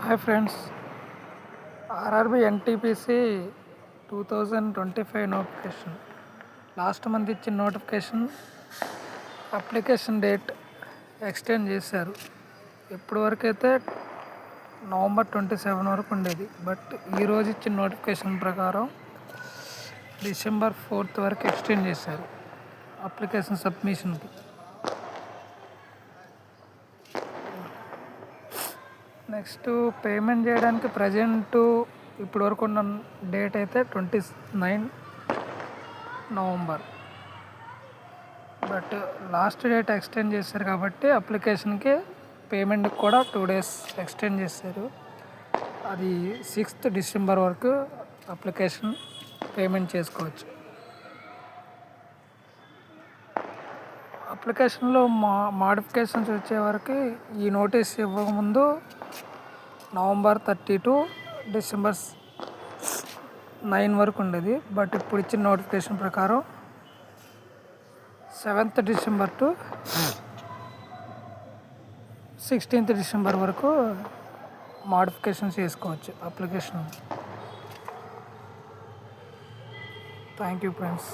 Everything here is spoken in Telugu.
Hi friends, RRB NTPC 2025 notification last month ఇచ్చిన నోటిఫికేషన్ అప్లికేషన్ డేట్ ఎక్స్టెండ్ చేశారు. ఇప్పటి వరకు అయితే November 27 వరకు ఉండేది. బట్ ఈరోజు ఇచ్చిన నోటిఫికేషన్ ప్రకారం December 4 వరకు ఎక్స్టెండ్ చేశారు అప్లికేషన్ సబ్మిషన్కి. నెక్స్ట్ పేమెంట్ చేయడానికి ప్రజెంట్ ఇప్పటి వరకు ఉన్న డేట్ అయితే 29 November. But last date extend చేశారు కాబట్టి అప్లికేషన్కి పేమెంట్కి కూడా 2 days ఎక్స్టెండ్ చేశారు. అది 6th December వరకు అప్లికేషన్ పేమెంట్ చేసుకోవచ్చు. అప్లికేషన్లో మాడిఫికేషన్స్ వచ్చే వరకు ఈ నోటీస్ ఇవ్వకముందు November 30 to December 9 వరకు ఉండేది. బట్ ఇప్పుడు ఇచ్చిన నోటిఫికేషన్ ప్రకారం 7th December to 16th December వరకు మాడిఫికేషన్ చేసుకోవచ్చు అప్లికేషన్. Thank you friends.